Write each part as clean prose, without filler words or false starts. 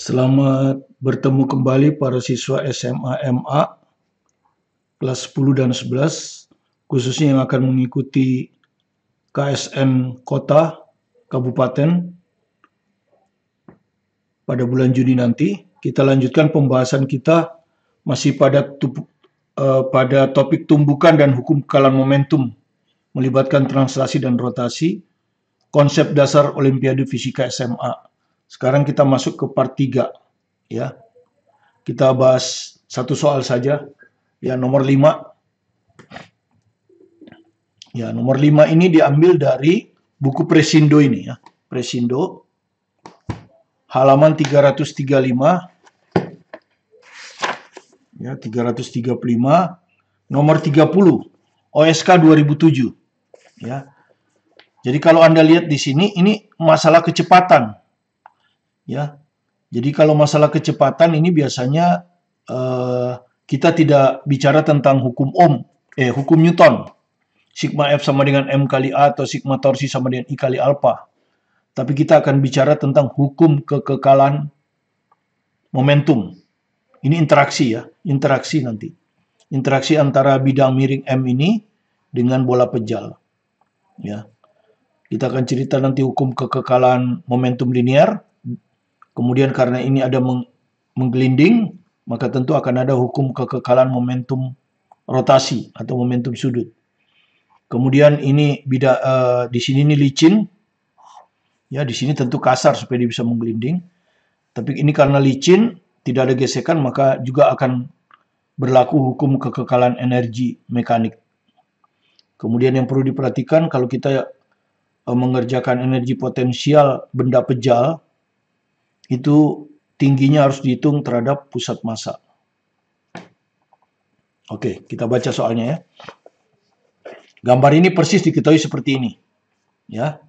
Selamat bertemu kembali para siswa SMA MA kelas 10 dan 11, khususnya yang akan mengikuti KSN Kota, Kabupaten pada bulan Juni nanti. Kita lanjutkan pembahasan kita masih pada topik tumbukan dan hukum kekalan momentum, melibatkan translasi dan rotasi, konsep dasar Olimpiade Fisika SMA. Sekarang kita masuk ke part 3, ya. Kita bahas satu soal saja, ya, nomor 5. Ya, nomor 5 ini diambil dari buku Presindo ini, ya. Presindo halaman 335, ya, 335, nomor 30, OSK 2007, ya. Jadi kalau Anda lihat di sini, ini masalah kecepatan, ya. Jadi kalau masalah kecepatan ini biasanya kita tidak bicara tentang hukum hukum Newton. Sigma F sama dengan M kali A atau sigma torsi sama dengan I kali alpha. Tapi kita akan bicara tentang hukum kekekalan momentum. Ini interaksi, ya, interaksi nanti. Interaksi antara bidang miring M ini dengan bola pejal. Ya. Kita akan cerita nanti hukum kekekalan momentum linear. Kemudian karena ini ada menggelinding, maka tentu akan ada hukum kekekalan momentum rotasi atau momentum sudut. Kemudian ini di sini ini licin, ya, di sini tentu kasar supaya dia bisa menggelinding. Tapi ini karena licin, tidak ada gesekan, maka juga akan berlaku hukum kekekalan energi mekanik. Kemudian yang perlu diperhatikan kalau kita mengerjakan energi potensial benda pejal, itu tingginya harus dihitung terhadap pusat massa. Oke, kita baca soalnya, ya. Gambar ini persis diketahui seperti ini, ya.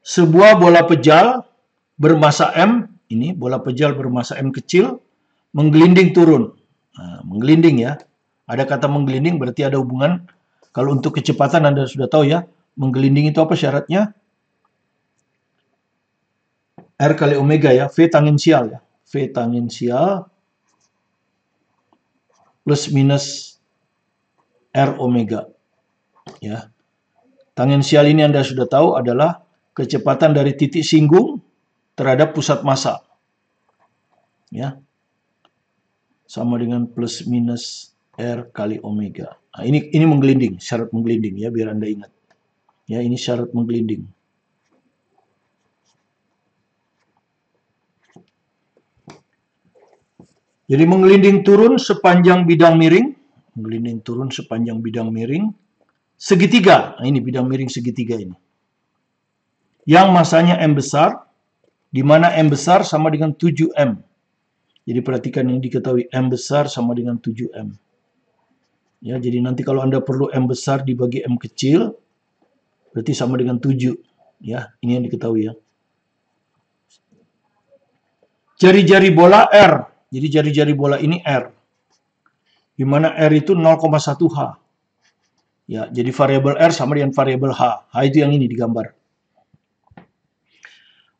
Sebuah bola pejal bermassa M, ini bola pejal bermassa M kecil, menggelinding turun. Nah, menggelinding, ya. Ada kata menggelinding berarti ada hubungan. Kalau untuk kecepatan Anda sudah tahu, ya. Menggelinding itu apa syaratnya? R kali omega, ya. V tangensial, ya. V tangensial plus minus R omega, ya. Tangensial ini Anda sudah tahu adalah kecepatan dari titik singgung terhadap pusat massa, ya, sama dengan plus minus R kali omega. Nah, ini menggelinding, syarat menggelinding, ya, biar Anda ingat, ya. Ini syarat menggelinding. Jadi menggelinding turun sepanjang bidang miring, menggelinding turun sepanjang bidang miring segitiga. Nah, ini bidang miring segitiga ini, yang masanya M besar, di mana M besar sama dengan 7M. Jadi perhatikan ini diketahui M besar sama dengan 7M. Ya, jadi nanti kalau Anda perlu M besar dibagi M kecil, berarti sama dengan 7. Ya, ini yang diketahui, ya. Jari-jari bola R. Jadi jari-jari bola ini R. Di mana R itu 0,1 H. Ya, jadi variabel R sama dengan variabel H. H itu yang ini digambar.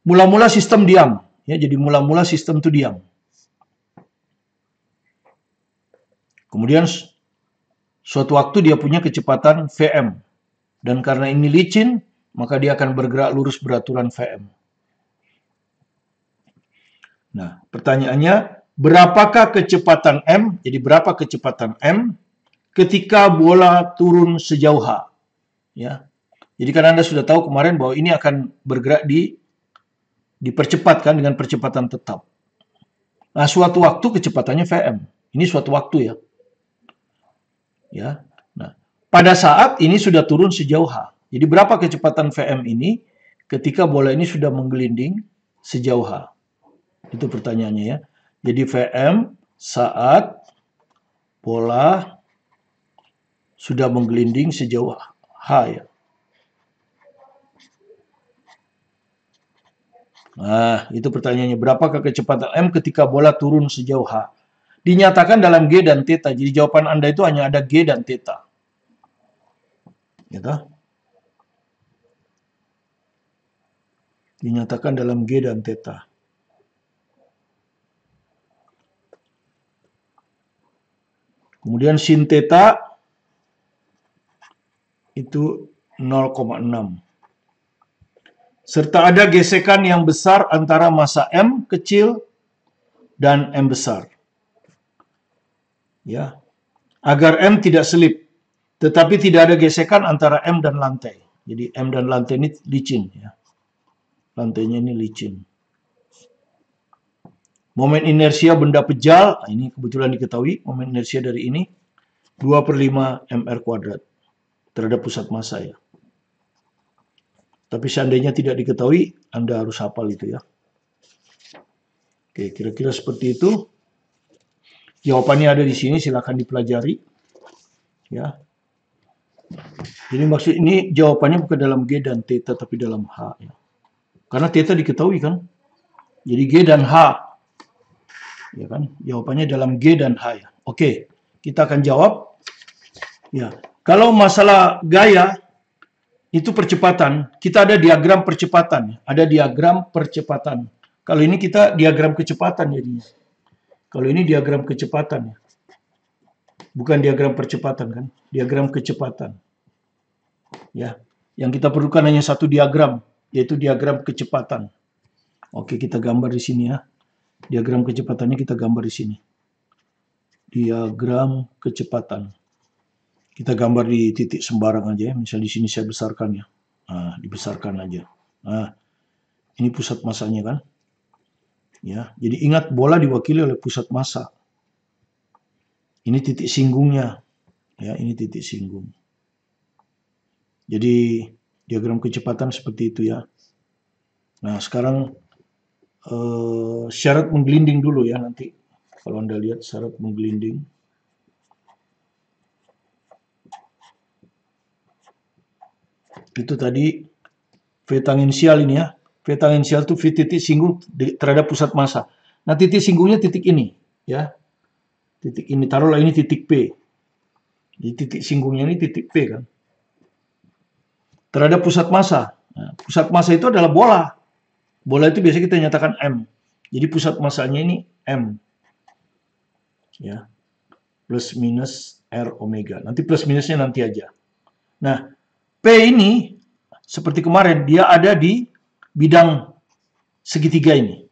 Mula-mula sistem diam, ya. Jadi mula-mula sistem itu diam. Kemudian suatu waktu dia punya kecepatan Vm. Dan karena ini licin, maka dia akan bergerak lurus beraturan Vm. Nah, pertanyaannya, berapakah kecepatan M? Jadi berapa kecepatan M ketika bola turun sejauh H? Ya. Jadi kan Anda sudah tahu kemarin bahwa ini akan bergerak dipercepat, kan, dengan percepatan tetap. Nah, suatu waktu kecepatannya Vm. Ini suatu waktu, ya. Ya. Nah, pada saat ini sudah turun sejauh H. Jadi berapa kecepatan Vm ini ketika bola ini sudah menggelinding sejauh H? Itu pertanyaannya, ya. Jadi Vm saat bola sudah menggelinding sejauh H, ya. Nah, itu pertanyaannya. Berapakah kecepatan M ketika bola turun sejauh H? Dinyatakan dalam G dan Theta. Jadi jawaban Anda itu hanya ada G dan Theta. Gitu. Dinyatakan dalam G dan theta. Kemudian sin theta itu 0,6. Serta ada gesekan yang besar antara massa M kecil dan M besar. Ya. Agar M tidak selip, tetapi tidak ada gesekan antara M dan lantai. Jadi M dan lantai ini licin ya. Lantainya ini licin. Momen inersia benda pejal, ini kebetulan diketahui, momen inersia dari ini 2/5 mr kuadrat terhadap pusat massa ya. Tapi seandainya tidak diketahui, Anda harus hafal itu ya. Oke, kira-kira seperti itu. Jawabannya ada di sini, silakan dipelajari. Ya. Jadi maksud ini jawabannya bukan dalam G dan theta, tapi dalam H ya. Karena theta diketahui kan. Jadi G dan H. Ya kan? Jawabannya dalam G dan H ya. Oke, kita akan jawab. Ya, kalau masalah gaya itu percepatan, kita ada diagram percepatan, ada diagram percepatan. Kalau ini kita diagram kecepatan jadinya. Kalau ini diagram kecepatan ya. Bukan diagram percepatan kan, diagram kecepatan. Ya, yang kita perlukan hanya satu diagram, yaitu diagram kecepatan. Oke, kita gambar di sini ya. Diagram kecepatannya kita gambar di sini. Diagram kecepatan. Kita gambar di titik sembarang aja ya. Misal di sini saya besarkan ya. Nah, dibesarkan aja. Nah, ini pusat massanya kan. Ya, jadi ingat bola diwakili oleh pusat massa. Ini titik singgungnya. Ya, ini titik singgung. Jadi diagram kecepatan seperti itu ya. Nah, sekarang syarat menggelinding dulu ya nanti. Kalau Anda lihat syarat menggelinding. Itu tadi V tangensial ini ya. V tangensial itu V titik singgung terhadap pusat massa. Nah, titik singgungnya titik ini ya. Titik ini, taruhlah ini titik P. Jadi titik singgungnya ini titik P kan. Terhadap pusat massa. Nah, pusat massa itu adalah bola. Bola itu biasanya kita nyatakan M. Jadi pusat massanya ini M. Ya. Plus minus R omega. Nanti plus minusnya nanti aja. Nah, P ini seperti kemarin dia ada di bidang segitiga ini.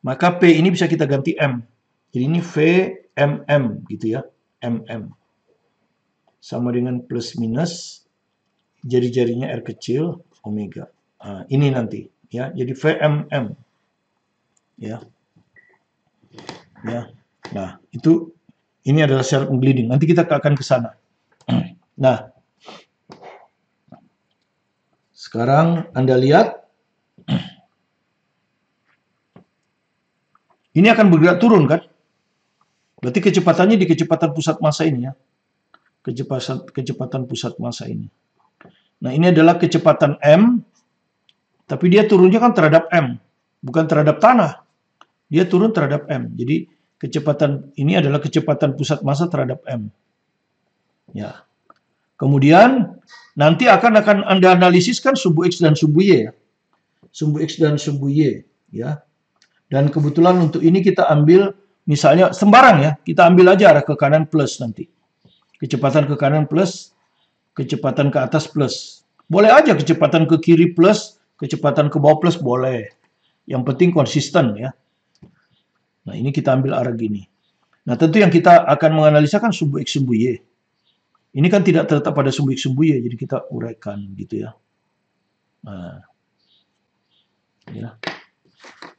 Maka P ini bisa kita ganti M. Jadi ini VMM gitu ya. MM. Sama dengan plus minus jari-jarinya R kecil omega. Nah, ini nanti ya. Jadi VMM. Ya. Ya. Nah, itu ini adalah syarat menggelinding. Nanti kita akan ke sana. Nah, sekarang Anda lihat ini akan bergerak turun kan? Berarti kecepatannya di kecepatan pusat massa ini ya. Kecepatan pusat massa ini. Nah, ini adalah kecepatan M, tapi dia turunnya kan terhadap M, bukan terhadap tanah. Dia turun terhadap M. Jadi kecepatan ini adalah kecepatan pusat massa terhadap M. Ya. Kemudian nanti akan Anda analisis kan sumbu X dan sumbu Y ya. Sumbu X dan sumbu Y ya. Dan kebetulan untuk ini kita ambil misalnya sembarang ya, kita ambil aja arah ke kanan plus nanti. Kecepatan ke kanan plus, kecepatan ke atas plus. Boleh aja kecepatan ke kiri plus, kecepatan ke bawah plus boleh. Yang penting konsisten ya. Nah, ini kita ambil arah gini. Nah, tentu yang kita akan menganalisa kan sumbu X, sumbu Y. Ini kan tidak terletak pada sumbu X, sumbu Y, jadi kita uraikan gitu ya. Nah, ya.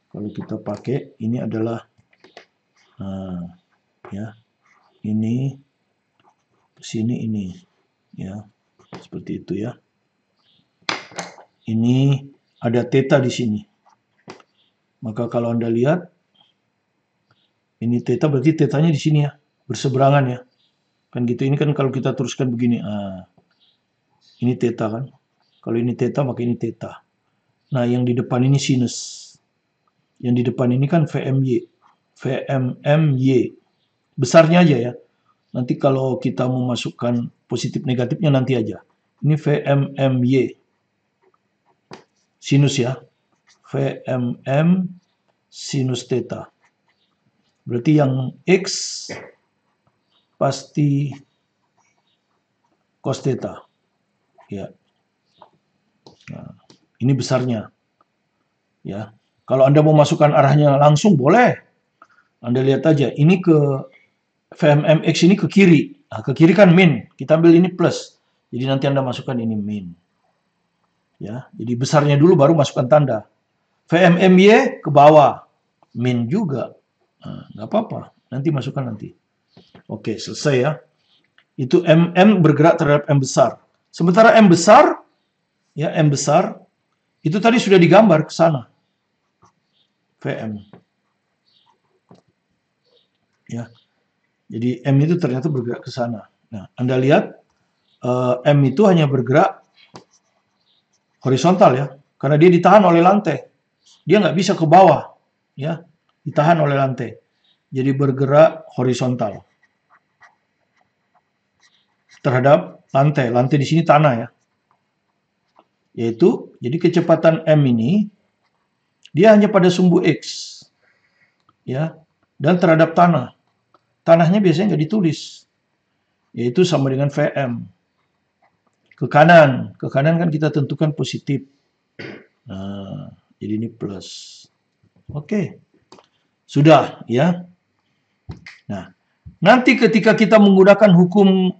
Kalau kita pakai, ini adalah, ya, ini, sini ini, ya, seperti itu ya. Ini ada theta di sini. Maka kalau Anda lihat, ini theta berarti tetanya di sini ya, berseberangan ya. Kan gitu, ini kan kalau kita teruskan begini, ini theta kan. Kalau ini theta, maka ini theta. Nah, yang di depan ini sinus. Yang di depan ini kan VMY. VMMY. Besarnya aja ya. Nanti kalau kita mau masukkan positif negatifnya nanti aja. Ini VMMY. Sinus ya. VMM sinus theta. Berarti yang X pasti cos theta. Ya. Nah, ini besarnya. Ya. Kalau Anda mau masukkan arahnya langsung boleh. Anda lihat aja, ini ke VMMX ini ke kiri. Nah, ke kiri kan min. Kita ambil ini plus. Jadi nanti Anda masukkan ini min. Ya, jadi besarnya dulu baru masukkan tanda. VMMY ke bawah. Min juga. Nah, nggak apa-apa. Nanti masukkan nanti. Oke, selesai ya. Itu MM bergerak terhadap M besar. Sementara M besar, ya M besar, itu tadi sudah digambar ke sana. VM. Ya. Jadi M itu ternyata bergerak ke sana. Nah, Anda lihat M itu hanya bergerak horizontal ya, karena dia ditahan oleh lantai. Dia nggak bisa ke bawah, ya, ditahan oleh lantai. Jadi bergerak horizontal terhadap lantai. Lantai di sini tanah ya. Yaitu, jadi kecepatan M ini dia hanya pada sumbu X. Ya, dan terhadap tanah. Tanahnya biasanya nggak ditulis. Yaitu sama dengan VM. Ke kanan kan kita tentukan positif. Nah, jadi ini plus. Oke. Sudah ya. Nah, nanti ketika kita menggunakan hukum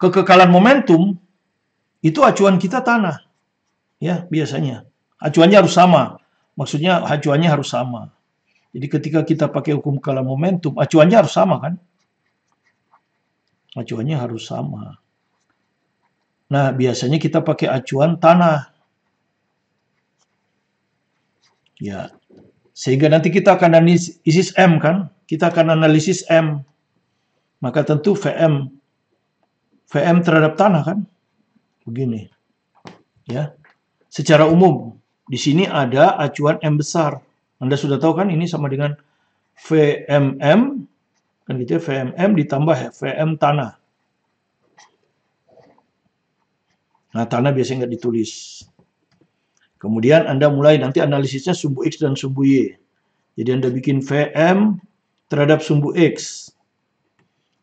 kekekalan momentum, itu acuan kita tanah. Ya, biasanya. Acuannya harus sama. Maksudnya acuannya harus sama. Jadi ketika kita pakai hukum kekekalan momentum, acuannya harus sama kan? Acuannya harus sama. Nah, biasanya kita pakai acuan tanah. Ya. Sehingga nanti kita akan analisis M kan? Kita akan analisis M. Maka tentu VM terhadap tanah kan? Begini. Ya. Secara umum, di sini ada acuan M besar. Anda sudah tahu kan ini sama dengan VMM, kan gitu ya, VMM ditambah VM tanah. Nah, tanah biasanya nggak ditulis. Kemudian Anda mulai nanti analisisnya sumbu X dan sumbu Y. Jadi Anda bikin VM terhadap sumbu X.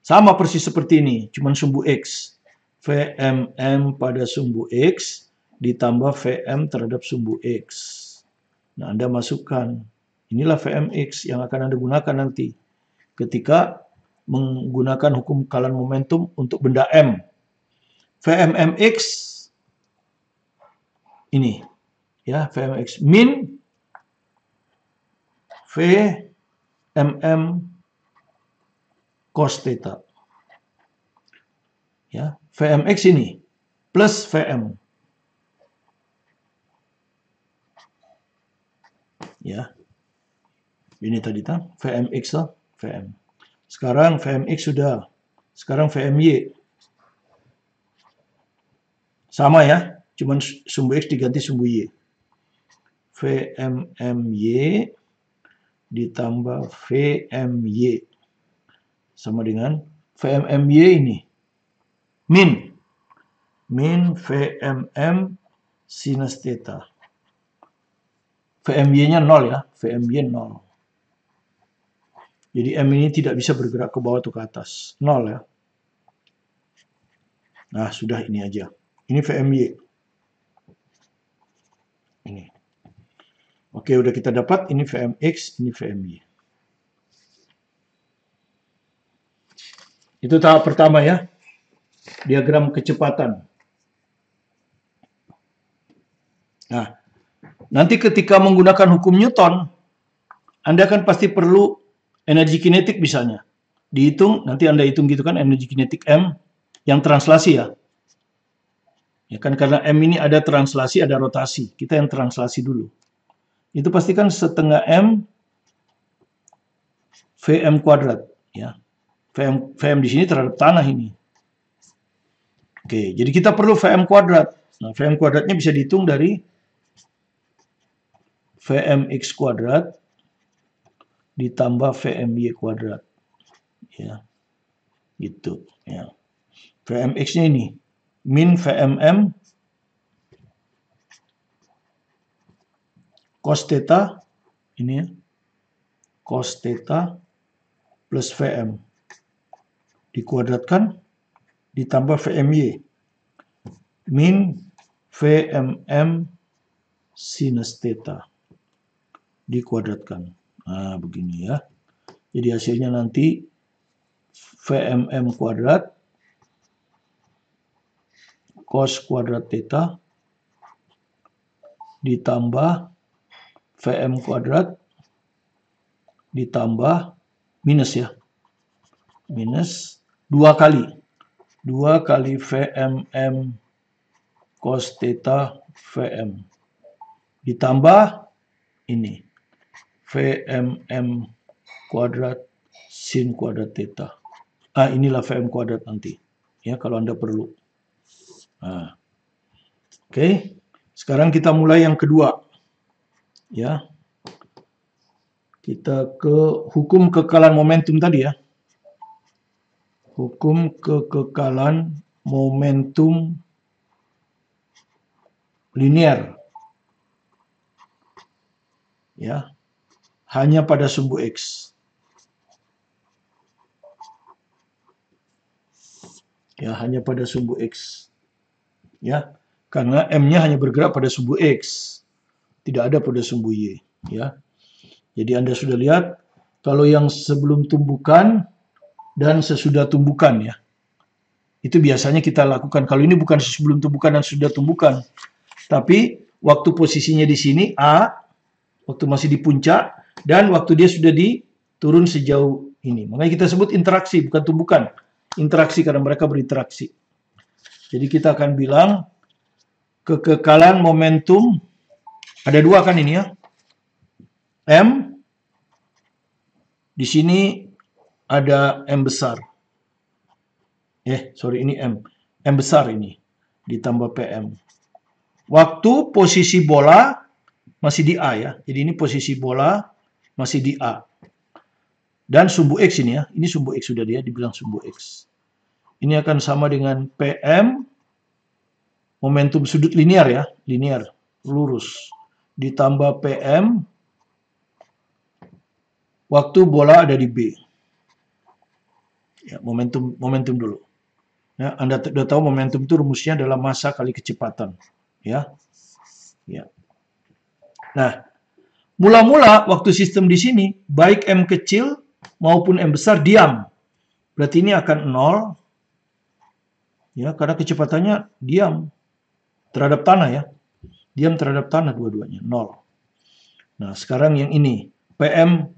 Sama persis seperti ini, cuman sumbu X. VMM pada sumbu X ditambah VM terhadap sumbu X. Nah, Anda masukkan. Inilah VMX yang akan Anda gunakan nanti ketika menggunakan hukum kekekalan momentum untuk benda M. VMMX ini ya, VMX min VMM cos theta. Ya, VMX ini plus VM. Ya. Ini tadi kan VMX lah, VM. Sekarang VMX sudah. Sekarang VMY. Sama ya, cuman sumbu X diganti sumbu Y. VMMY ditambah VMY sama dengan VMMY ini min VMM sinus theta. VMY-nya 0 ya, VMY 0. Jadi M ini tidak bisa bergerak ke bawah atau ke atas. 0 ya. Nah, sudah ini aja. Ini VMY. Ini. Oke, udah kita dapat. Ini VMX, ini VMY. Itu tahap pertama ya. Diagram kecepatan. Nah, nanti ketika menggunakan hukum Newton, Anda kan pasti perlu energi kinetik misalnya. Dihitung, nanti Anda hitung gitu kan, energi kinetik M yang translasi ya. Ya kan karena M ini ada translasi, ada rotasi. Kita yang translasi dulu. Itu pasti kan setengah M VM kuadrat. Ya. VM di sini terhadap tanah ini. Oke, jadi kita perlu VM kuadrat. Nah, VM kuadratnya bisa dihitung dari VMX kuadrat ditambah VMY kuadrat. Ya. Gitu, ya. VMX-nya ini min VMM cos theta, ini ya, cos theta plus Vm dikuadratkan ditambah Vmy min Vmm sinus theta dikuadratkan. Nah, begini ya. Jadi hasilnya nanti Vmm kuadrat cos kuadrat theta ditambah Vm kuadrat ditambah minus ya. Minus 2 kali Vmm cos theta Vm ditambah ini Vmm kuadrat sin kuadrat theta. Inilah Vm kuadrat nanti ya kalau Anda perlu. Oke. Sekarang kita mulai yang kedua. Ya. Kita ke hukum kekekalan momentum tadi ya. Hukum kekekalan momentum linear. Ya. Hanya pada sumbu X. Ya, hanya pada sumbu X. Ya. Karena M-nya hanya bergerak pada sumbu X. Tidak ada pada sumbu Y, ya. Jadi Anda sudah lihat kalau yang sebelum tumbukan dan sesudah tumbukan ya. Itu biasanya kita lakukan. Kalau ini bukan sebelum tumbukan dan sudah tumbukan. Tapi waktu posisinya di sini A, waktu masih di puncak, dan waktu dia sudah turun sejauh ini. Makanya kita sebut interaksi, bukan tumbukan. Interaksi karena mereka berinteraksi. Jadi kita akan bilang kekekalan momentum ada 2 kan ini ya. M, di sini ada M besar. Sorry, ini M. M besar ini. Ditambah PM. Waktu posisi bola masih di A ya. Jadi ini posisi bola masih di A. Dan sumbu X ini ya. Ini sumbu X sudah dia dibilang sumbu X. Ini akan sama dengan PM. Momentum sudut linear ya. Linear. Lurus. Ditambah PM. Waktu bola ada di B. Ya, momentum dulu. Ya, Anda sudah tahu momentum itu rumusnya adalah massa kali kecepatan. Ya. Ya. Nah, mula-mula waktu sistem di sini, baik M kecil maupun M besar diam. Berarti ini akan 0. Ya, karena kecepatannya diam terhadap tanah ya. Diam terhadap tanah dua-duanya, 0. Nah, sekarang yang ini, PM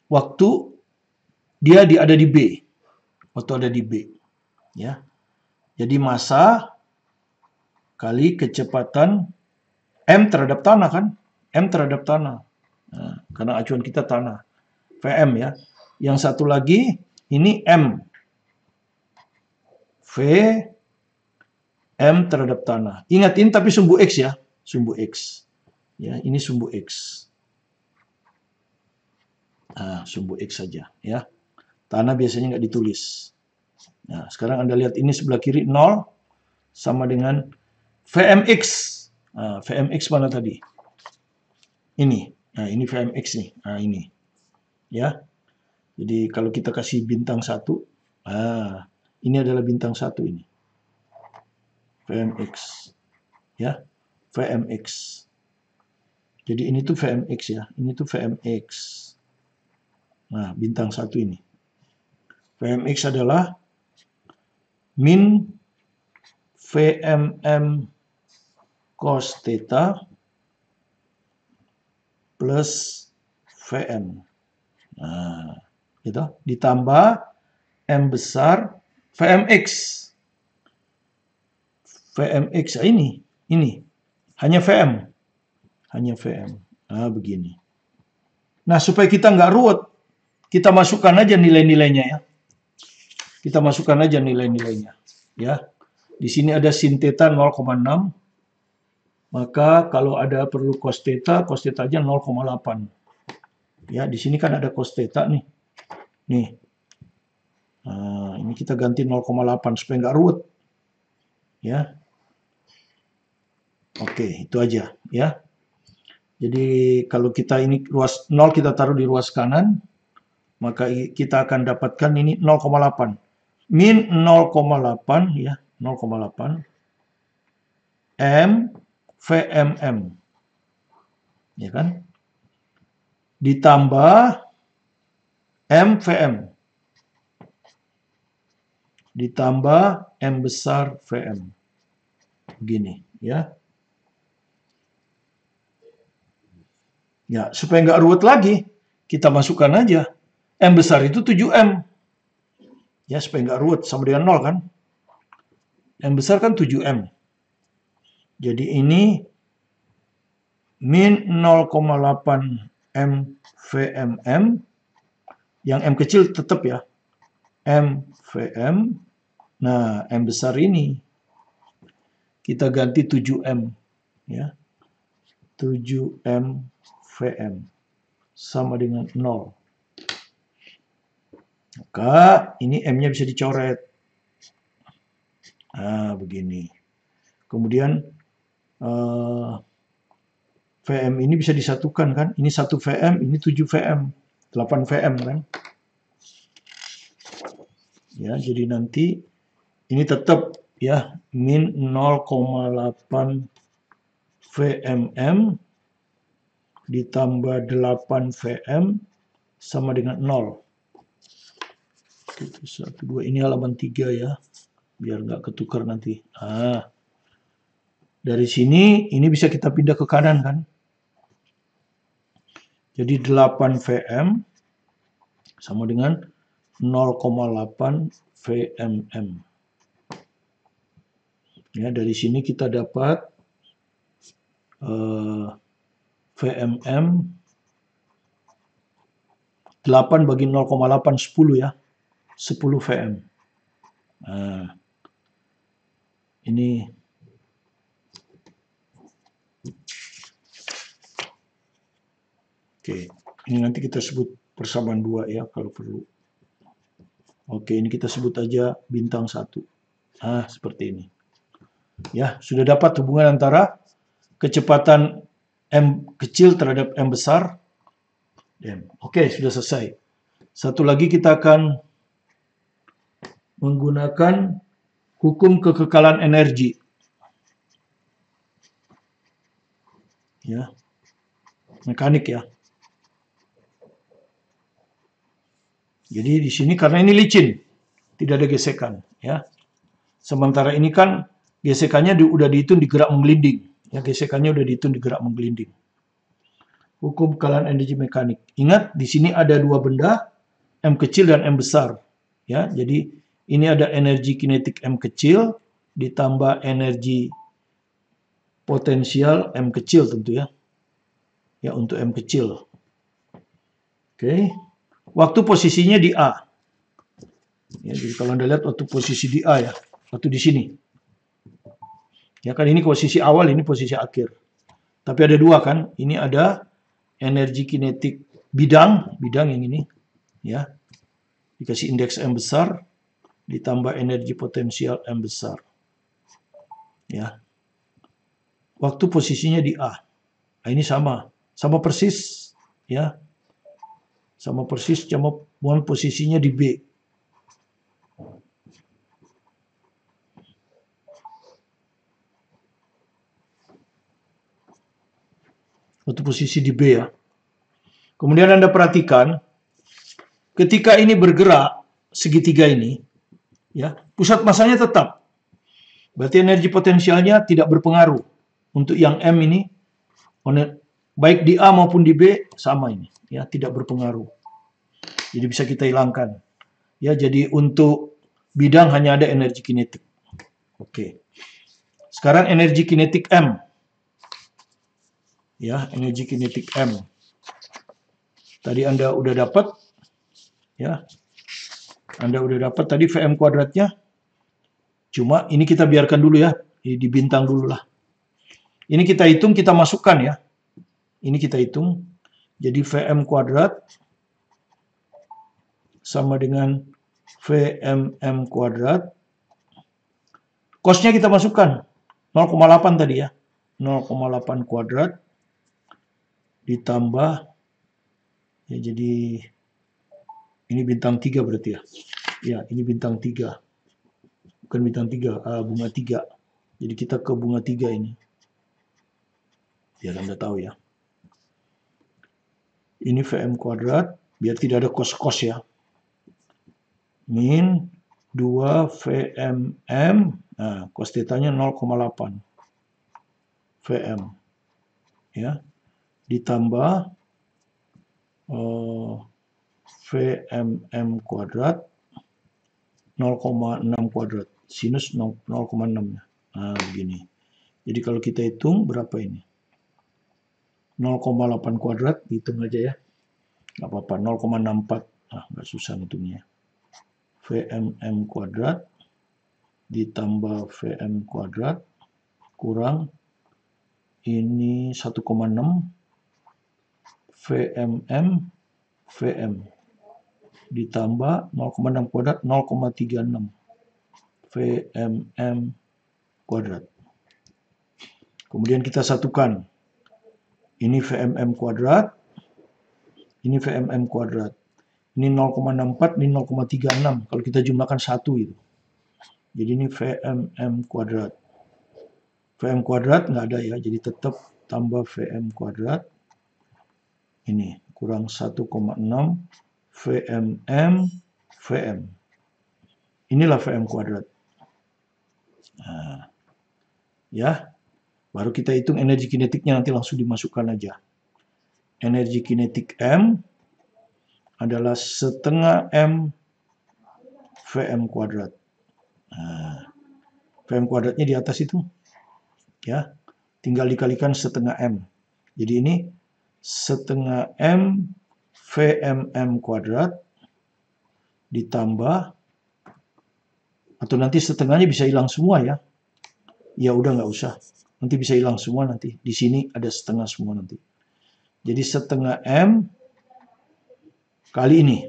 waktu dia ada di B. Waktu ada di B. Ya. Jadi massa kali kecepatan M terhadap tanah kan? M terhadap tanah. Nah, karena acuan kita tanah. Vm ya. Yang satu lagi ini M. V M terhadap tanah. Ingat ini tapi sumbu X ya. Sumbu X. Ya, ini sumbu X. Nah, sumbu X saja ya. Tanah biasanya nggak ditulis. Nah, sekarang Anda lihat ini sebelah kiri 0 sama dengan Vmx. Nah, Vmx mana tadi? Ini. Nah, ini Vmx nih. Nah, ini. Ya. Jadi kalau kita kasih bintang 1, ini adalah bintang 1 ini. Vmx. Ya. Vmx. Jadi ini tuh Vmx ya. Ini tuh Vmx. Nah, bintang 1 ini. Vmx adalah min Vmm cos theta plus Vm. Nah, gitu. Ditambah M besar Vmx. Vmx ini. Hanya Vm. Hanya Vm. Nah, begini. Nah, supaya kita nggak ruwet, kita masukkan aja nilai-nilainya ya. Kita masukkan aja nilai-nilainya. Ya. Di sini ada sin theta 0,6. Maka kalau ada perlu cos theta aja 0,8. Ya, di sini kan ada cos theta nih. Nih. Nah, ini kita ganti 0,8 supaya nggak ruwet. Ya. Oke, itu aja ya. Jadi kalau kita ini ruas 0 kita taruh di ruas kanan, maka kita akan dapatkan ini 0,8. Min 0,8 ya, 0,8 M VMM. Ya kan? Ditambah M VM. Ditambah M besar VM. Begini, ya. Ya, supaya nggak ruwet lagi, kita masukkan aja. M besar itu 7M. Ya, supaya nggak ruwet, sama dengan 0 kan. M besar kan 7M. Jadi ini min 0,8 M VMM. Yang M kecil tetap ya. M VM. Nah, M besar ini kita ganti 7M. Ya. 7M VM sama dengan 0. Maka ini M-nya bisa dicoret. Nah, begini. Kemudian VM ini bisa disatukan kan. Ini 1 VM, ini 7 VM. 8 VM kan. Ya, jadi nanti ini tetap ya min 0,8 VMM ditambah 8 VM sama dengan 0. 1, 2, ini halaman 3 ya, biar nggak ketukar nanti. Nah, dari sini ini bisa kita pindah ke kanan kan. Jadi 8 VM sama dengan 0,8 VMM. Ya, dari sini kita dapat VMM 8 bagi 0,8 10 ya. 10 VM. Nah, ini oke, ini nanti kita sebut persamaan 2 ya kalau perlu. Oke, ini kita sebut aja bintang 1. Nah, seperti ini. Ya, sudah dapat hubungan antara kecepatan M kecil terhadap M besar. Oke, sudah selesai. Satu lagi kita akan menggunakan hukum kekekalan energi. Ya. Mekanik ya. Jadi di sini karena ini licin, tidak ada gesekan ya. Sementara ini kan gesekannya udah dihitung di gerak menggelinding. Ya, gesekannya udah dihitung di gerak menggelinding. Hukum kekekalan energi mekanik. Ingat, di sini ada dua benda, M kecil dan M besar. Ya, jadi ini ada energi kinetik M kecil ditambah energi potensial M kecil tentu ya. Ya, untuk M kecil. Oke. Waktu posisinya di A. Ya, jadi kalau Anda lihat waktu posisi di A ya, waktu di sini. Ya kan ini posisi awal, ini posisi akhir. Tapi ada dua kan, ini ada energi kinetik bidang yang ini, ya. Dikasih indeks M besar, ditambah energi potensial M besar. Ya. Waktu posisinya di A. Nah, ini sama persis, ya. Sama persis, cuma posisinya di B. Waktu posisi di B ya. Kemudian Anda perhatikan, ketika ini bergerak, segitiga ini, ya, pusat masanya tetap. Berarti energi potensialnya tidak berpengaruh. Untuk yang M ini, baik di A maupun di B, sama ini. Ya, tidak berpengaruh. Jadi bisa kita hilangkan. Ya, jadi untuk bidang hanya ada energi kinetik. Oke. Sekarang energi kinetik M. Ya, energi kinetik M. Tadi Anda udah dapat, ya. Anda udah dapat tadi VM kuadratnya. Cuma ini kita biarkan dulu ya, di bintang dulu lah. Ini kita hitung, kita masukkan ya. Ini kita hitung. Jadi VM kuadrat sama dengan VMM kuadrat. Cosnya kita masukkan. 0,8 tadi ya. 0,8 kuadrat ditambah, ya jadi ini bintang 3 berarti ya. Ya, ini bintang 3. Bukan bintang 3, bunga 3. Jadi kita ke bunga 3 ini. Biar Anda tahu ya. Ini VM kuadrat, biar tidak ada kos-kos ya. Min 2 VMM, nah cos tetanya 0,8 VM. Ya, ditambah VMM kuadrat 0,6 kuadrat. Sinus 0,6. Nah, begini. Jadi kalau kita hitung berapa ini? 0,8 kuadrat, hitung aja ya. Nggak apa-apa, 0,64. Nah, nggak susah hitungnya. VMM kuadrat ditambah VM kuadrat kurang ini 1,6 VMM VM ditambah 0,6 kuadrat 0,36 VMM kuadrat. Kemudian kita satukan. Ini VMM kuadrat, ini VMM kuadrat. Ini 0,64, ini 0,36. Kalau kita jumlahkan 1 itu. Jadi ini VMM kuadrat. VM kuadrat nggak ada ya, jadi tetap tambah VM kuadrat. Ini kurang 1,6 VMM VM. Inilah VM kuadrat. Nah, ya, baru kita hitung energi kinetiknya, nanti langsung dimasukkan aja. Energi kinetik M adalah setengah M VM kuadrat. Nah, VM kuadratnya di atas itu. Ya, tinggal dikalikan setengah M. Jadi ini setengah M VMM kuadrat ditambah, atau nanti setengahnya bisa hilang semua ya. Ya udah nggak usah. Nanti bisa hilang semua nanti. Di sini ada setengah semua nanti. Jadi setengah M kali ini.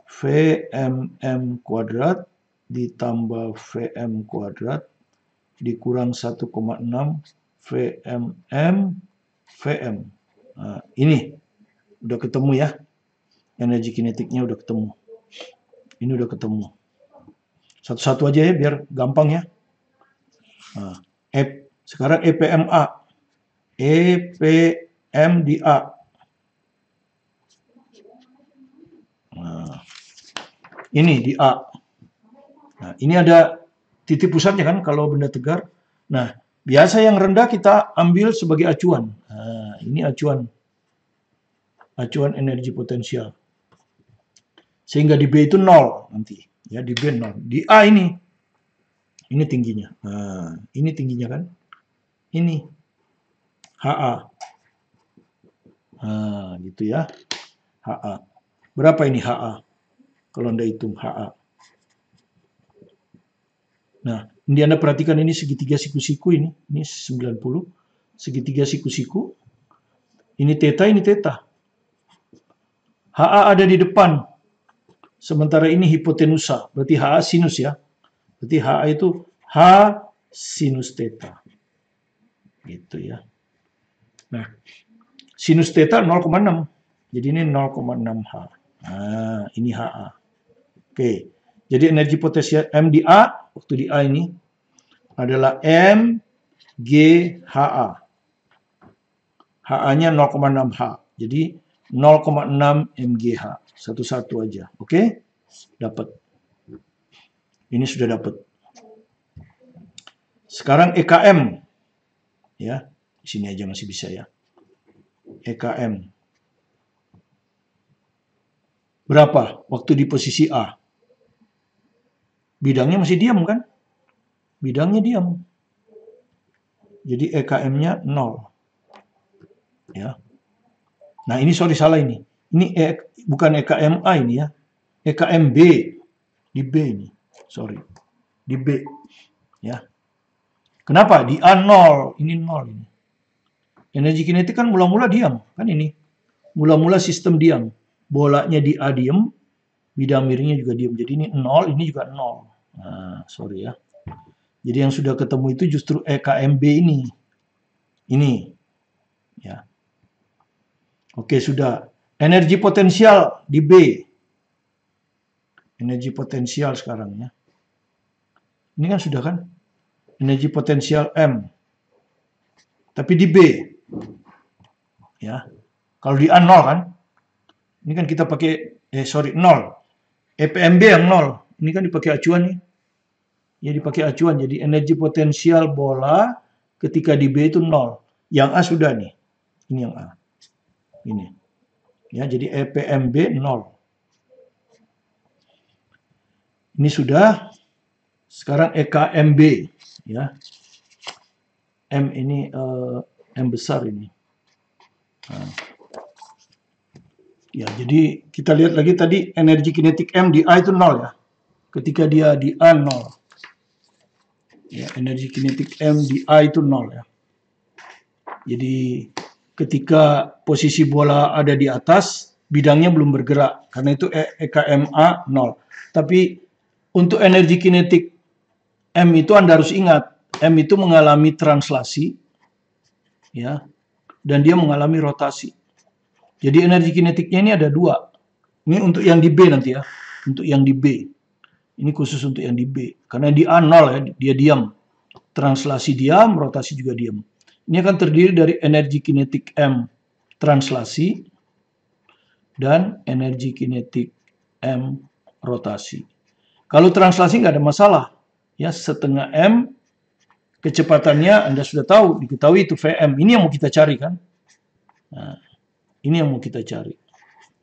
VMM kuadrat ditambah VM kuadrat dikurang 1,6 VMM VM. Nah, ini udah ketemu ya. Energi kinetiknya udah ketemu. Ini udah ketemu. Satu-satu aja ya biar gampang ya. Nah, sekarang EPMA. EPM di A. Nah, ini di A. Nah, ini ada titik pusatnya kan kalau benda tegar. Nah, biasa yang rendah kita ambil sebagai acuan. Nah, ini acuan energi potensial. Sehingga di B itu 0 nanti. Ya, di B 0. Di A ini tingginya. Nah, ini tingginya kan. Ini HA. Nah, gitu ya. HA. Berapa ini HA? Kalau Anda hitung HA. Nah, ini Anda perhatikan ini segitiga siku-siku ini 90. Segitiga siku-siku. Ini theta, ini theta. HA ada di depan. Sementara ini hipotenusa. Berarti HA sinus ya. Berarti HA itu H sinus theta. Gitu ya. Nah, sinus theta 0,6. Jadi ini 0,6 H. Nah, ini HA. Oke. Jadi energi potensial M di A, waktu di A ini, adalah M G HA. HA-nya 0,6 H. Jadi 0,6 MGH. Satu-satu aja. Oke? Dapat. Ini sudah dapat. Sekarang EKM. Ya, di sini aja masih bisa ya. EKM. Berapa waktu di posisi A? Bidangnya masih diam kan? Bidangnya diam. Jadi EKM-nya 0. Ya. Nah, ini sorry salah ini. Ini bukan EKMA ini ya. EKMB. Di B ini. Sorry. Di B. Ya. Kenapa? Di A 0. Ini 0 ini. Energi kinetik kan mula-mula diam. Kan ini. Mula-mula sistem diam. Bolanya di A diam. Bidang miringnya juga diam. Jadi ini 0. Ini juga 0. Nah, sorry ya. Jadi yang sudah ketemu itu justru EKMB ini. Ini. Ya. Oke, sudah. Energi potensial di B. Energi potensial sekarang ya. Ini kan sudah kan? Energi potensial M. Tapi di B. Ya. Kalau di A 0 kan? Ini kan kita pakai 0. EPMB yang 0. Ini kan dipakai acuan nih. Ya dipakai acuan. Jadi energi potensial bola ketika di B itu 0. Yang A sudah nih. Ini yang A. Ini. Ya, jadi EPMB 0. Ini sudah. Sekarang EKMB ya. M ini M besar ini. Nah. Ya, jadi kita lihat lagi tadi energi kinetik M di A itu 0 ya. Ketika dia di A 0. Ya, energi kinetik M di A itu 0 ya. Jadi ketika posisi bola ada di atas, bidangnya belum bergerak. Karena itu EKMA 0. Tapi untuk energi kinetik M itu Anda harus ingat, M itu mengalami translasi, ya, dan dia mengalami rotasi. Jadi energi kinetiknya ini ada 2. Ini untuk yang di B nanti ya, untuk yang di B. Ini khusus untuk yang di B. Karena di A 0 ya, dia diam. Translasi diam, rotasi juga diam. Ini akan terdiri dari energi kinetik M translasi dan energi kinetik M rotasi. Kalau translasi nggak ada masalah. Ya, setengah M kecepatannya Anda sudah tahu, diketahui itu Vm. Ini yang mau kita cari kan? Nah, ini yang mau kita cari.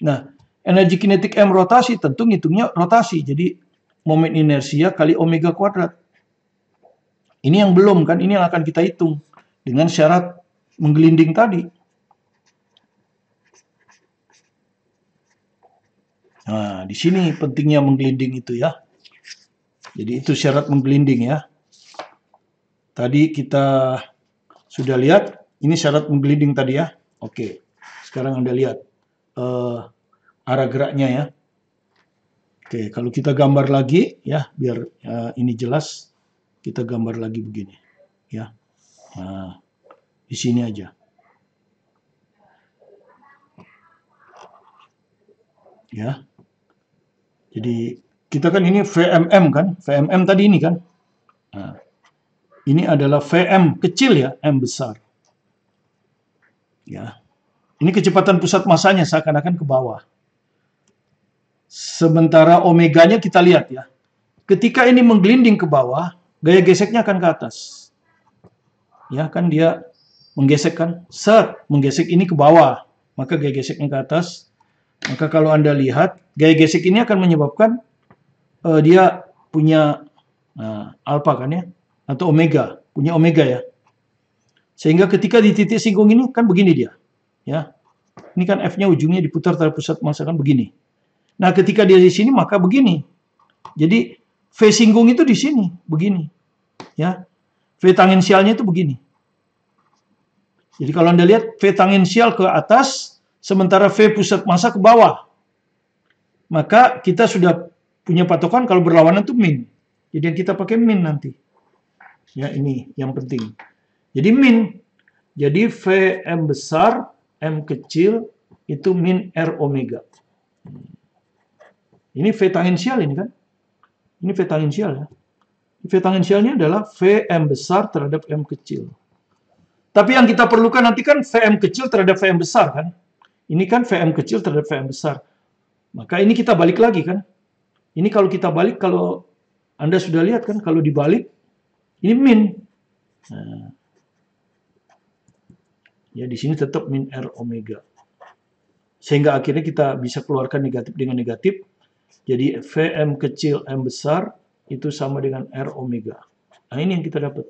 Nah, energi kinetik M rotasi tentu ngitungnya rotasi. Jadi momen inersia kali omega kuadrat. Ini yang belum kan? Ini yang akan kita hitung dengan syarat menggelinding tadi. Nah, di sini pentingnya menggelinding itu ya. Jadi itu syarat menggelinding ya. Tadi kita sudah lihat, ini syarat menggelinding tadi ya. Oke, sekarang Anda lihat arah geraknya ya. Oke, kalau kita gambar lagi ya, biar ini jelas, kita gambar lagi begini ya. Nah, di sini aja. Ya. Jadi kita kan ini VMM kan, VMM tadi ini kan. Nah, ini adalah VM kecil ya, M besar. Ya. Ini kecepatan pusat masanya seakan-akan ke bawah. Sementara omeganya kita lihat ya. Ketika ini menggelinding ke bawah, gaya geseknya akan ke atas. Ya, kan dia menggesek kan, menggesek ini ke bawah, maka gaya geseknya ke atas. Maka kalau Anda lihat, gaya gesek ini akan menyebabkan dia punya alfa kan ya, atau omega, punya omega ya. Sehingga ketika di titik singgung ini kan begini dia, ya. Ini kan F-nya ujungnya diputar terhadap pusat massa kan begini. Nah, ketika dia di sini maka begini. Jadi V singgung itu di sini, begini. Ya. V tangensialnya itu begini. Jadi kalau Anda lihat V tangensial ke atas, sementara V pusat massa ke bawah. Maka kita sudah punya patokan kalau berlawanan itu min. Jadi kita pakai min nanti. Ya, ini yang penting. Jadi min. Jadi Vm besar, M kecil, itu min R omega. Ini V tangensial ini kan. Ini V tangensial ya. V tangensialnya adalah Vm besar terhadap M kecil. Tapi yang kita perlukan nanti kan Vm kecil terhadap Vm besar kan. Ini kan Vm kecil terhadap Vm besar. Maka ini kita balik lagi kan. Ini kalau kita balik, kalau Anda sudah lihat kan, kalau dibalik, ini min. Nah, ya di sini tetap min R omega. Sehingga akhirnya kita bisa keluarkan negatif dengan negatif. Jadi Vm kecil M besar itu sama dengan R omega. Nah ini yang kita dapat.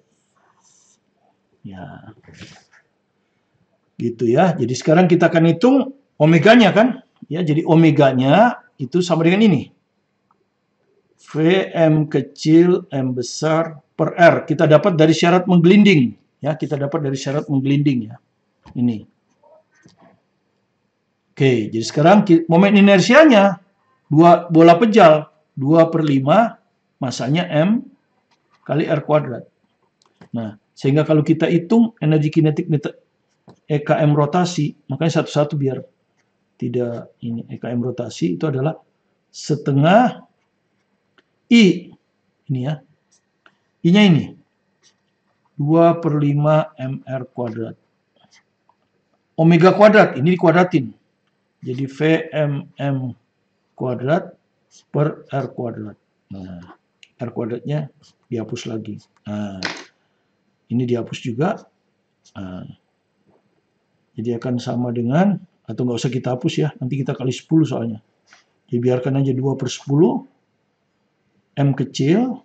Ya. Gitu ya. Jadi sekarang kita akan hitung omeganya kan. Ya, jadi omeganya itu sama dengan ini. Vm kecil M besar per R. Kita dapat dari syarat menggelinding. Ya, kita dapat dari syarat menggelinding ya. Ini. Oke, jadi sekarang momen inersianya bola pejal 2/5 masanya M kali R kuadrat. Nah, sehingga kalau kita hitung energi kinetik EKM rotasi, makanya satu-satu biar tidak ini. EKM rotasi itu adalah setengah I. Ini ya. I-nya ini. 2/5 mr kuadrat. Omega kuadrat, ini dikuadratin. Jadi VMM kuadrat per R kuadrat. Nah, R kuadratnya dihapus lagi. Nah, ini dihapus juga. Nah, jadi akan sama dengan, atau nggak usah kita hapus ya, nanti kita kali 10 soalnya. Jadi biarkan aja 2/10, M kecil,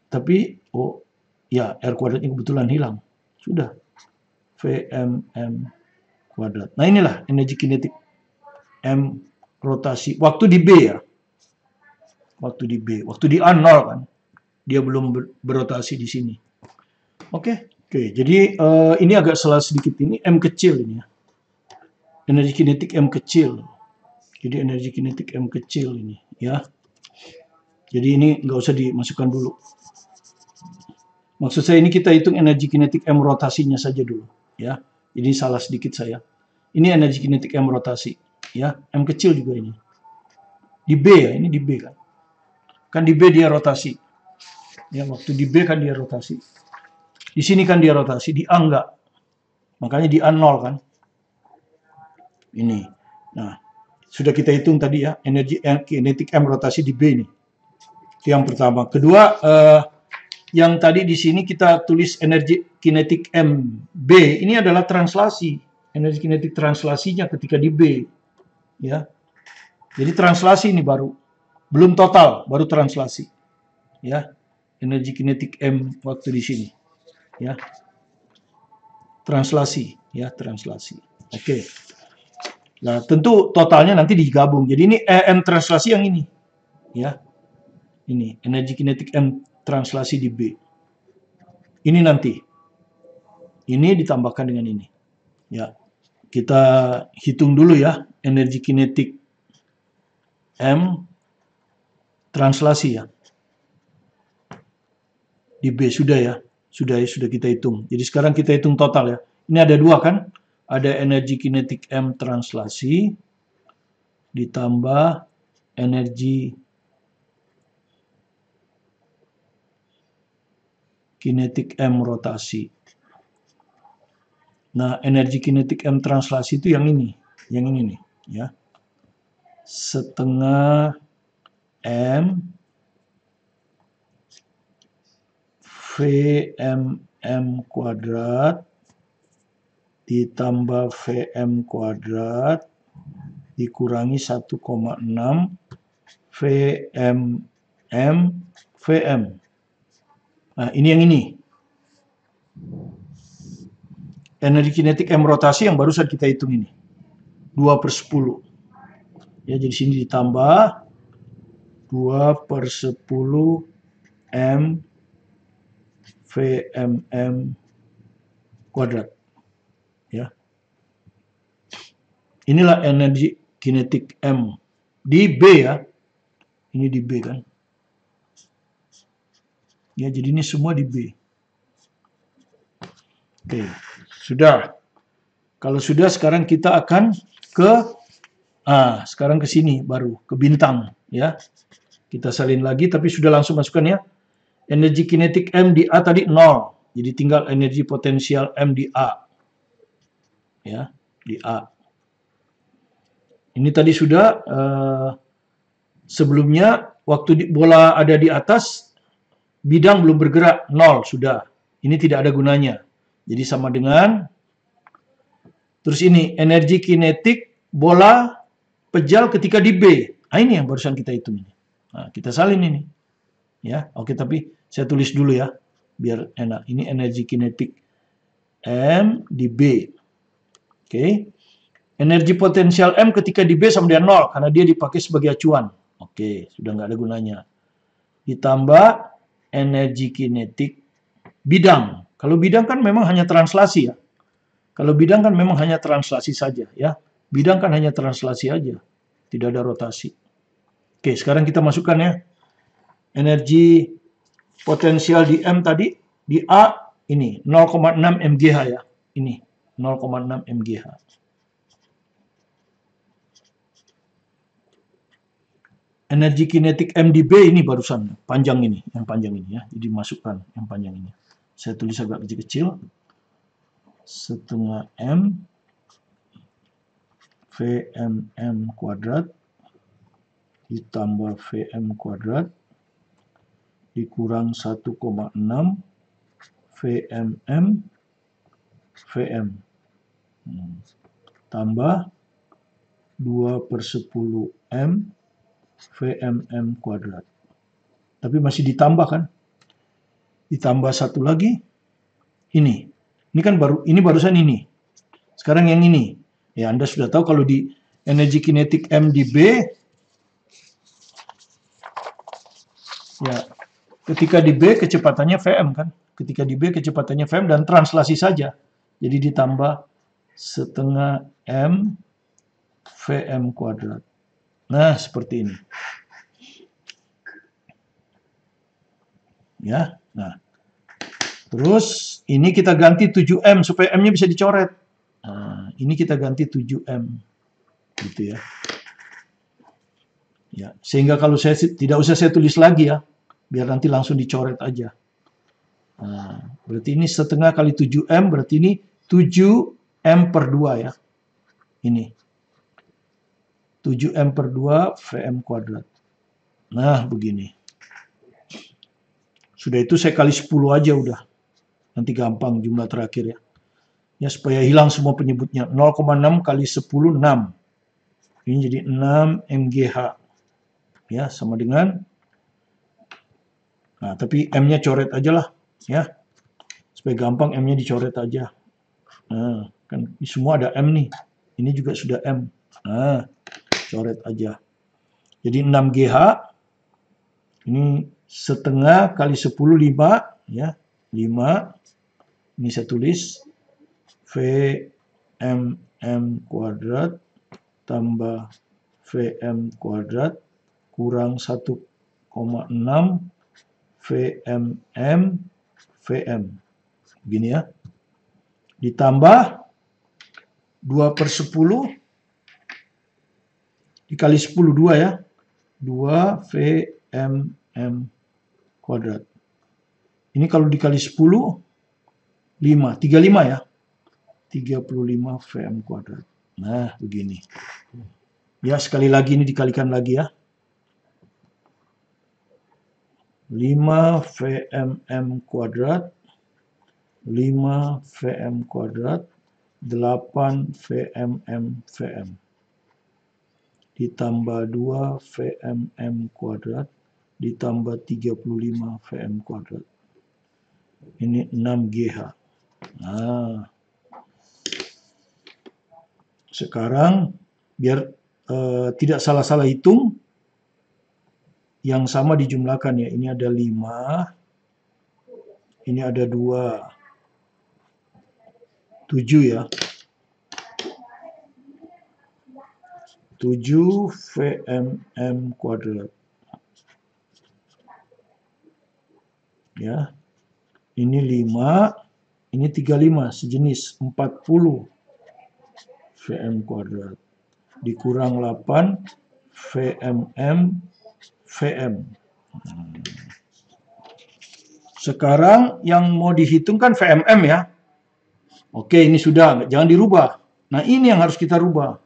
tapi, oh ya, R kuadratnya kebetulan hilang. Sudah, VMM kuadrat. Nah inilah energi kinetik M rotasi. Waktu di B ya. Waktu di B. Waktu di A 0 kan. Dia belum berotasi di sini. Oke. Jadi ini agak salah sedikit ini. M kecil ini ya. Energi kinetik M kecil. Jadi energi kinetik M kecil ini ya. Jadi ini nggak usah dimasukkan dulu. Maksud saya ini kita hitung energi kinetik M rotasinya saja dulu ya. Jadi salah sedikit saya. Ini energi kinetik M rotasi ya. M kecil juga ini. Di B ya, ini di B kan. Kan di B dia rotasi. Ya, waktu di B kan dia rotasi. Di sini kan dia rotasi, di A enggak. Makanya di A 0 kan. Ini. Nah, sudah kita hitung tadi ya, energi kinetik M rotasi di B ini. Itu yang pertama. Kedua, yang tadi di sini kita tulis energi kinetik MB, ini adalah translasi. Energi kinetik translasinya ketika di B. Ya. Jadi translasi ini baru. Belum total, baru translasi. Ya. Energi kinetik M waktu di sini. Ya. Translasi, ya, translasi. Oke. Nah, tentu totalnya nanti digabung. Jadi ini M translasi yang ini. Ya. Ini energi kinetik M translasi di B. Ini nanti. Ini ditambahkan dengan ini. Ya. Kita hitung dulu ya energi kinetik M translasi ya. Di B sudah ya. Sudah kita hitung. Jadi sekarang kita hitung total ya. Ini ada dua kan? Ada energi kinetik M translasi ditambah energi kinetik M rotasi. Nah, energi kinetik M translasi itu yang ini nih, ya. Setengah M VMM kuadrat ditambah VM kuadrat dikurangi 1,6 VMM VM. Nah, ini yang ini. Energi kinetik M rotasi yang barusan kita hitung ini. 2/10. Ya, jadi sini ditambah 2/10 M VMM kuadrat. Ya. Inilah energi kinetik M di B ya. Ini di B kan. Ya, jadi ini semua di B. Oke, sudah. Kalau sudah, sekarang kita akan ke sekarang ke sini baru ke bintang ya. Kita salin lagi tapi sudah langsung masukkan ya. Energi kinetik M di A tadi 0. Jadi tinggal energi potensial M di A. Ya, di A. Ini tadi sudah sebelumnya waktu bola ada di atas bidang belum bergerak 0 sudah. Ini tidak ada gunanya. Jadi sama dengan terus ini energi kinetik bola pejal ketika di B. Nah, ini yang barusan kita hitung ini. Nah, kita salin ini. Ya, oke, tapi saya tulis dulu ya biar enak. Ini energi kinetik M di B. Oke. Energi potensial M ketika di B sama dengan 0 karena dia dipakai sebagai acuan. Oke, sudah nggak ada gunanya. Ditambah energi kinetik bidang. Kalau bidang kan memang hanya translasi ya. Kalau bidang kan memang hanya translasi saja ya. Bidang kan hanya translasi aja. Tidak ada rotasi. Oke, sekarang kita masukkan ya. Energi potensial di M tadi, di A ini 0,6 mGh ya. Ini 0,6 mGh. Energi kinetik MdB ini barusan panjang ini, yang panjang ini ya. Jadi masukkan yang panjang ini. Saya tulis agak kecil-kecil. Setengah M VMM kuadrat ditambah VM kuadrat dikurang 1,6 VMM VM tambah 2/10 M VMM kuadrat. Tapi masih ditambah kan? Ditambah satu lagi ini. Ini kan barusan ini. Sekarang yang ini. Ya, Anda sudah tahu kalau di energi kinetik MdB ya, ketika di B kecepatannya VM kan? Ketika di B kecepatannya VM dan translasi saja. Jadi ditambah setengah M VM kuadrat. Nah, seperti ini. Ya, nah. Terus ini kita ganti 7M supaya M-nya bisa dicoret. Nah, ini kita ganti 7M. Gitu ya. Ya, sehingga kalau saya tidak usah saya tulis lagi ya. Biar nanti langsung dicoret aja. Nah, berarti ini setengah kali 7M, berarti ini 7M/2 ya. Ini. 7M/2 VM kuadrat. Nah, begini. Sudah itu saya kali 10 aja udah. Nanti gampang jumlah terakhir ya. Ya, supaya hilang semua penyebutnya. 0,6 kali 10, 6. Ini jadi 6 mGh. Ya, sama dengan. Nah, tapi M-nya coret aja lah. Ya, supaya gampang M-nya dicoret aja. Nah, kan semua ada M nih. Ini juga sudah M. Nah, coret aja. Jadi 6 GH. Ini setengah kali 10, 5. Ya, 5. Ini saya tulis. VMM kuadrat tambah VM kuadrat kurang 1,6 VMM VM. Begini ya. Ditambah 2/10 dikali 10, 2 ya. 2 VMM kuadrat. Ini kalau dikali 10, 5. 35 ya. 35 VM kuadrat. Nah, begini. Ya, sekali lagi ini dikalikan lagi ya. 5 VMM kuadrat, 5 VM kuadrat, 8 VMM VM. Ditambah 2 VMM kuadrat, ditambah 35 VM kuadrat. Ini 6 GH. Nah, sekarang biar tidak salah-salah hitung, yang sama dijumlahkan ya. Ini ada 5, ini ada 2, 7 ya. 7 VMM kuadrat. Ya. Ini 5, ini 35, sejenis 40 VM kuadrat. Dikurang 8 VMM VM. Sekarang yang mau dihitung kan VMM ya. Oke, ini sudah, jangan dirubah. Nah, ini yang harus kita rubah.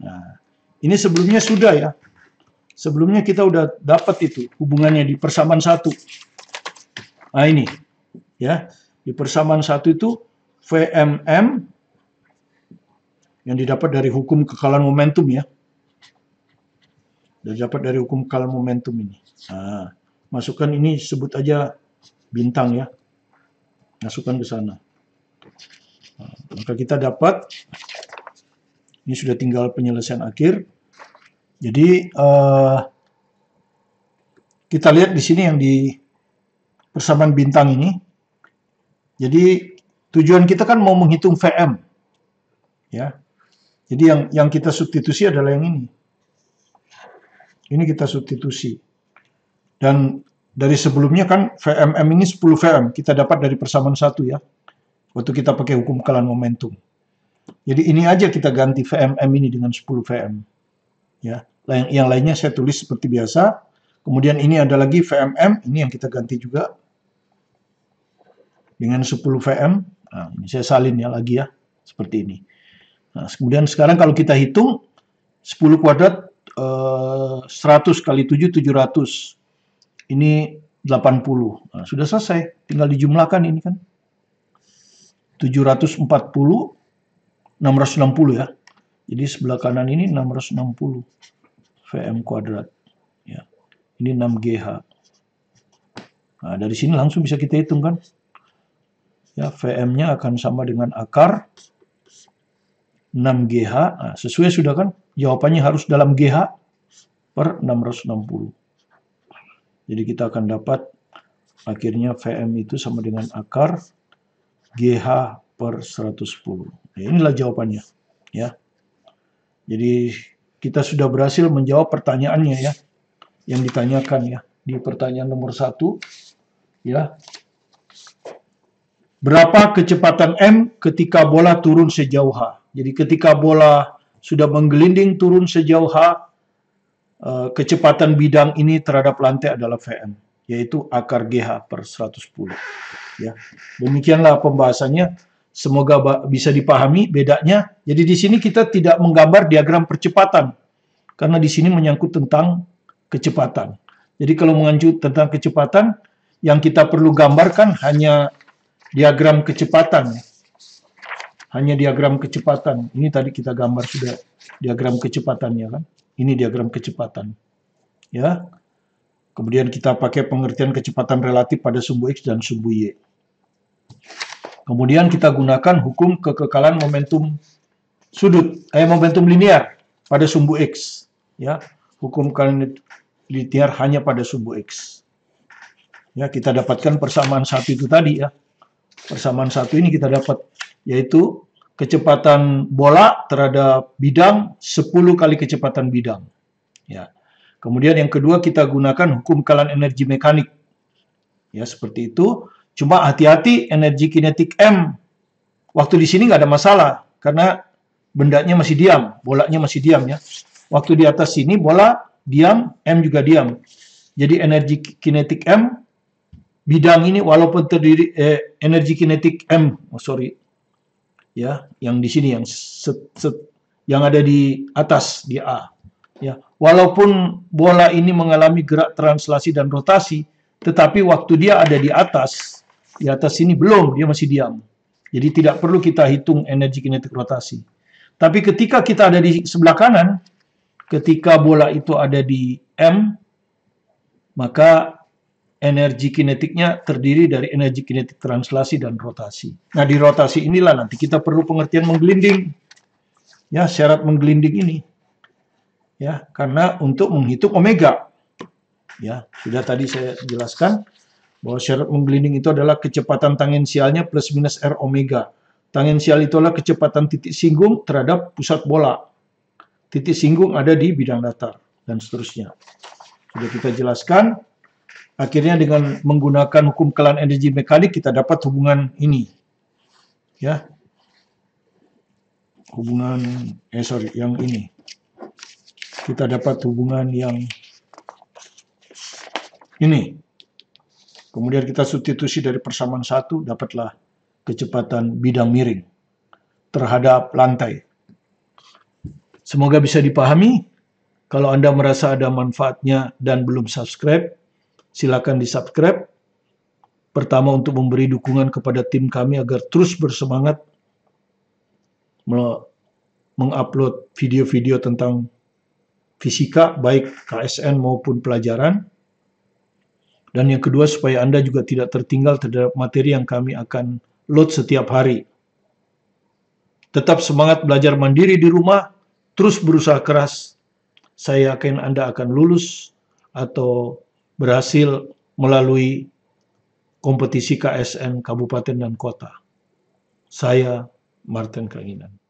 Nah, ini sebelumnya sudah ya. Sebelumnya kita udah dapat itu hubungannya di persamaan 1. Nah, ini ya. Di persamaan 1 itu VMM yang didapat dari hukum kekalan momentum ya. Dapat dari hukum kekalan momentum ini. Nah, masukkan ini, sebut aja bintang ya. Masukkan ke sana. Nah, maka kita dapat, ini sudah tinggal penyelesaian akhir. Jadi kita lihat di sini yang di persamaan bintang ini. Jadi tujuan kita kan mau menghitung VM. Ya. Jadi yang kita substitusi adalah yang ini. Ini kita substitusi. Dan Dari sebelumnya kan VMM ini 10 VM, kita dapat dari persamaan 1 ya, waktu kita pakai hukum kekalahan momentum. Jadi ini aja kita ganti VMM ini dengan 10 VM. Ya, yang lainnya saya tulis seperti biasa. Kemudian ini ada lagi VMM, ini yang kita ganti juga dengan 10 VM. Nah, ini saya salin ya lagi ya, seperti ini. Nah, kemudian sekarang kalau kita hitung 10 kuadrat 100 kali 7 700. Ini 80. Nah, sudah selesai, tinggal dijumlahkan ini kan. 740 660 ya. Jadi sebelah kanan ini 660 VM kuadrat. Ya. Ini 6GH. Nah, dari sini langsung bisa kita hitung kan. Ya, VM-nya akan sama dengan akar 6GH. Nah, sesuai sudah kan? Jawabannya harus dalam GH per 660. Jadi kita akan dapat akhirnya VM itu sama dengan akar GH per 110. Nah, inilah jawabannya. Ya. Jadi kita sudah berhasil menjawab pertanyaannya ya, yang ditanyakan ya di pertanyaan nomor 1 ya. Berapa kecepatan M ketika bola turun sejauh H? Jadi ketika bola sudah menggelinding turun sejauh H, kecepatan bidang ini terhadap lantai adalah VM, yaitu akar GH per 110. Ya. Demikianlah pembahasannya. Semoga bisa dipahami bedanya. Jadi di sini kita tidak menggambar diagram percepatan, karena di sini menyangkut tentang kecepatan. Jadi kalau menyangkut tentang kecepatan, yang kita perlu gambarkan hanya diagram kecepatan. Hanya diagram kecepatan. Ini tadi kita gambar sudah diagram kecepatannya kan. Ini diagram kecepatan. Ya. Kemudian kita pakai pengertian kecepatan relatif pada sumbu X dan sumbu Y. Kemudian kita gunakan hukum kekekalan momentum momentum linear pada sumbu X. Ya. Hukum kekekalan linear hanya pada sumbu X. Ya, kita dapatkan persamaan 1 itu tadi ya. Persamaan 1 ini kita dapat, yaitu kecepatan bola terhadap bidang 10 kali kecepatan bidang. Ya. Kemudian yang kedua kita gunakan hukum kekekalan energi mekanik. Ya, seperti itu. Cuma hati-hati energi kinetik M. Waktu di sini nggak ada masalah, karena bendanya masih diam, bolanya masih diam ya. Waktu di atas sini bola diam, M juga diam. Jadi energi kinetik M, bidang ini walaupun terdiri energi kinetik M, ya, yang di sini yang ada di atas di A, ya. Walaupun bola ini mengalami gerak translasi dan rotasi, tetapi waktu dia ada di atas sini belum, dia masih diam. Jadi tidak perlu kita hitung energi kinetik rotasi. Tapi ketika kita ada di sebelah kanan, ketika bola itu ada di M, maka energi kinetiknya terdiri dari energi kinetik translasi dan rotasi. Nah, di rotasi inilah nanti kita perlu pengertian menggelinding. Ya, syarat menggelinding ini. Ya, karena untuk menghitung omega. Ya, sudah tadi saya jelaskan bahwa syarat menggelinding itu adalah kecepatan tangensialnya plus minus R omega. Tangensial itu adalah kecepatan titik singgung terhadap pusat bola. Titik singgung ada di bidang datar, dan seterusnya. Sudah kita jelaskan. Akhirnya dengan menggunakan hukum kekekalan energi mekanik, kita dapat hubungan ini. Ya. Yang ini. Kita dapat hubungan yang ini. Kemudian kita substitusi dari persamaan 1, dapatlah kecepatan bidang miring terhadap lantai. Semoga bisa dipahami. Kalau Anda merasa ada manfaatnya dan belum subscribe, silakan di-subscribe. Pertama, untuk memberi dukungan kepada tim kami agar terus bersemangat mengupload video-video tentang fisika, baik KSN maupun pelajaran. Dan yang kedua, supaya Anda juga tidak tertinggal terhadap materi yang kami akan load setiap hari. Tetap semangat belajar mandiri di rumah, terus berusaha keras. Saya yakin Anda akan lulus atau berhasil melalui kompetisi KSN Kabupaten dan Kota. Saya Martin Kanginan.